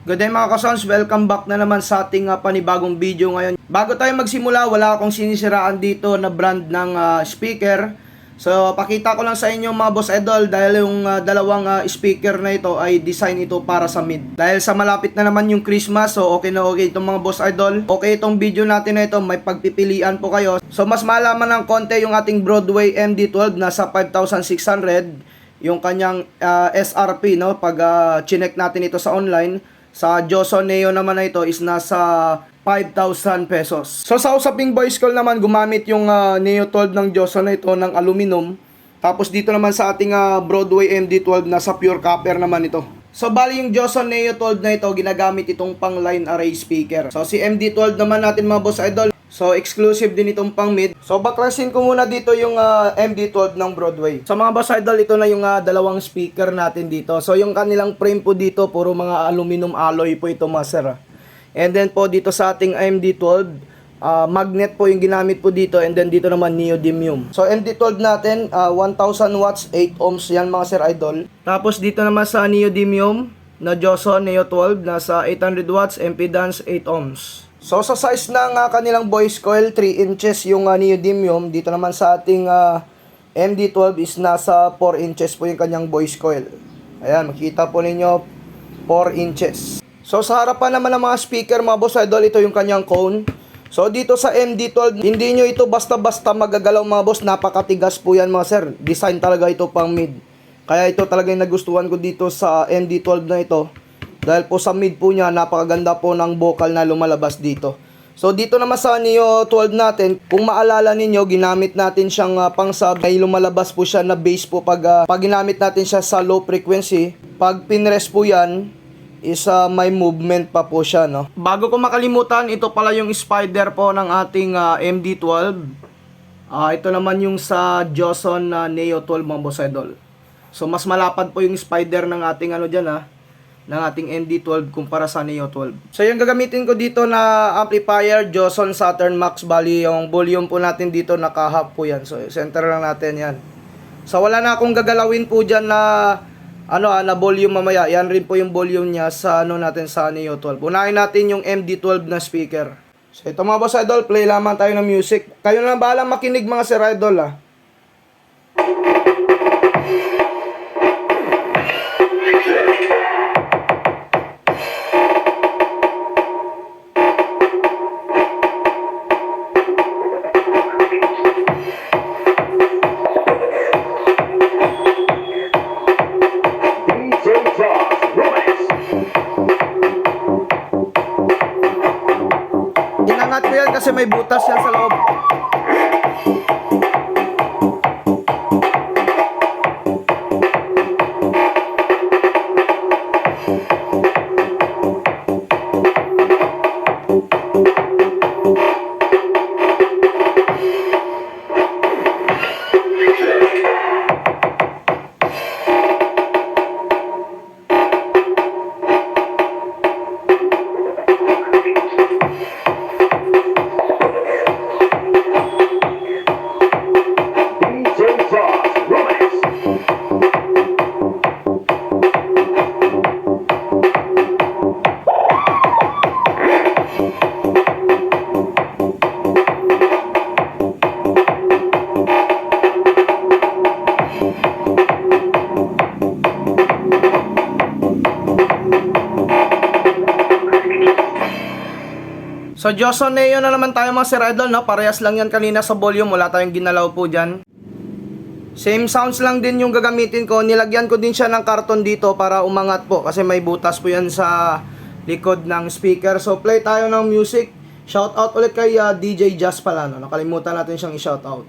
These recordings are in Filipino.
Good day mga kasons, welcome back na naman sa ating panibagong video ngayon. Bago tayo magsimula, wala akong sinisiraan dito na brand ng speaker. So pakita ko lang sa inyo mga boss idol dahil yung dalawang speaker na ito ay design ito para sa mid. Dahil sa malapit na naman yung Christmas, so okay na okay itong mga boss idol. Okay itong video natin na ito, may pagpipilian po kayo. So mas malaman ng konti yung ating Broadway MD12 nasa 5,600 yung kanyang SRP, no, pag chinek natin ito sa online. Sa Joson Neo naman na ito is nasa 5,000 pesos. So sa usaping voice call naman, gumamit yung Neo 12 ng Joson na ito ng aluminum. Tapos dito naman sa ating Broadway MD12 nasa pure copper naman ito. So bali yung Joson Neo 12 na ito, ginagamit itong pang line array speaker. So si MD12 naman natin mga boss idol, so exclusive din itong pang mid. So baklasin ko muna dito yung MD12 ng Broadway. So mga boss idol, ito na yung dalawang speaker natin dito. So yung kanilang frame po dito, puro mga aluminum alloy po ito mga sir. And then po dito sa ating MD12, magnet po yung ginamit po dito, and then dito naman neodymium. So MD12 natin, 1000 watts, 8 ohms yan mga sir idol. Tapos dito naman sa neodymium na Joson Neo 12, nasa 800 watts, impedance 8 ohms. So sa size ng kanilang voice coil, 3 inches yung neodymium. Dito naman sa ating MD12 is nasa 4 inches po yung kanyang voice coil. Ayan, makita po ninyo, 4 inches. So sa harapan naman ng mga speaker mga boss idol, ito yung kanyang cone. So dito sa MD12, hindi nyo ito basta-basta magagalaw mga boss, napakatigas po yan mga sir. Design talaga ito pang mid. Kaya ito talaga yung nagustuhan ko dito sa MD12 na ito. Dahil po sa mid po niya, napakaganda po ng vocal na lumalabas dito. So dito naman sa Neo 12 natin, kung maalala ninyo, ginamit natin siyang pang sub. May lumalabas po siya na bass po pag ginamit natin siya sa low frequency. Pag pinrest po yan, is may movement pa po siya, no? Bago ko makalimutan, ito pala yung spider po ng ating MD12. Ito naman yung sa Joson Neo 12 mga boss idol. So mas malapad po yung spider ng ating ng ating MD12 kumpara sa Neo 12. So yung gagamitin ko dito na amplifier, Joson Saturn Max. Bali yung volume po natin dito naka-half po yan. So center lang natin yan. So wala na akong gagalawin po dyan na na volume mamaya. Yan rin po yung volume niya sa natin sa Neo 12. Unahin natin yung MD12 na speaker. So ito mga boss idol, play lamang tayo ng music. Kayo na bahalang makinig mga sir idol Inangat ko yan kasi may butas yan sa loob. So Joson Neo na naman tayo mga sir idol, no? Parehas lang yan kanina sa volume, wala tayong ginalaw po dyan. Same sounds lang din yung gagamitin ko. Nilagyan ko din siya ng karton dito para umangat po, kasi may butas po yan sa likod ng speaker. So play tayo ng music. Shout out ulit kay DJ Jazz pala, no? Nakalimutan natin siyang i-shout out.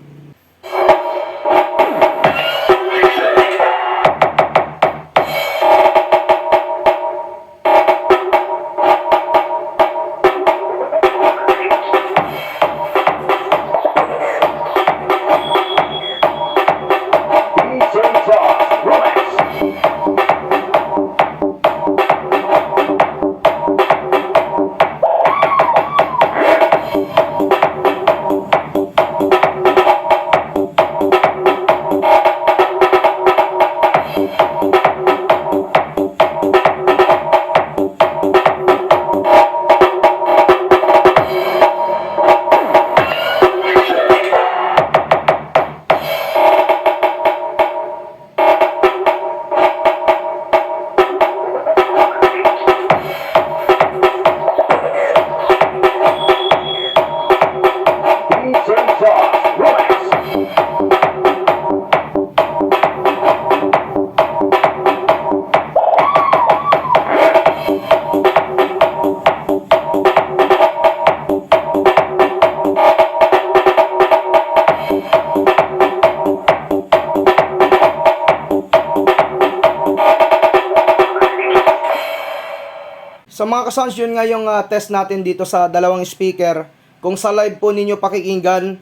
Sa mga ka-sounds, yun nga yung test natin dito sa dalawang speaker. Kung sa live po ninyo pakikinggan,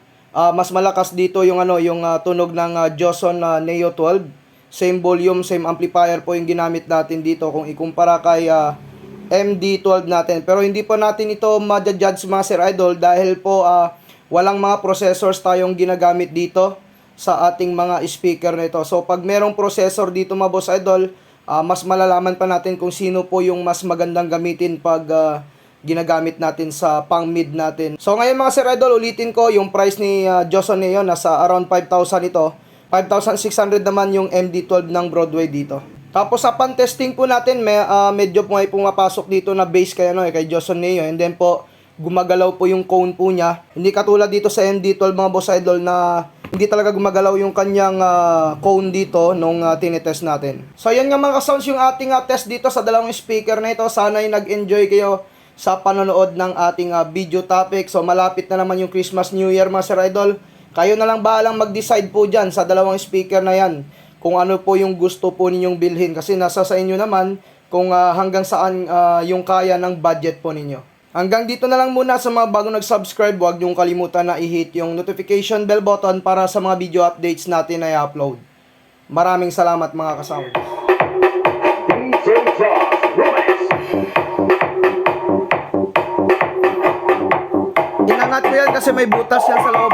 mas malakas dito yung yung tunog ng Joson Neo 12. Same volume, same amplifier po yung ginamit natin dito kung ikumpara kay MD12 natin. Pero hindi po natin ito ma-judge mga Sir Idol dahil po walang mga processors tayong ginagamit dito sa ating mga speaker na ito. So pag merong processor dito mga Boss Idol, mas malalaman pa natin kung sino po yung mas magandang gamitin pag ginagamit natin sa pang mid natin. So ngayon mga Sir Idol, ulitin ko yung price ni Joson Neo, nasa around 5,000 ito. 5,600 naman yung MD12 ng Broadway dito. Tapos sa pan-testing po natin, medyo po may pumapasok dito na bass kay kay Joson Neo, and then po gumagalaw po yung cone po niya. Hindi katulad dito sa MD12 mga Boss Idol na hindi talaga gumagalaw yung kanyang cone dito nung tinetest natin. So yan nga mga sounds yung ating test dito sa dalawang speaker na ito. Sana ay nag-enjoy kayo sa panonood ng ating video topic. So malapit na naman yung Christmas New Year mga Sir Idol. Kayo na lang bahalang mag-decide po dyan sa dalawang speaker na yan kung ano po yung gusto po ninyong bilhin. Kasi nasa sa inyo naman kung hanggang saan yung kaya ng budget po ninyo. Hanggang dito na lang muna. Sa mga bagong nag-subscribe, huwag niyong kalimutan na i-hit yung notification bell button para sa mga video updates natin na i-upload. Maraming salamat mga kasama. Inangat ko yan kasi may butas yan sa loob.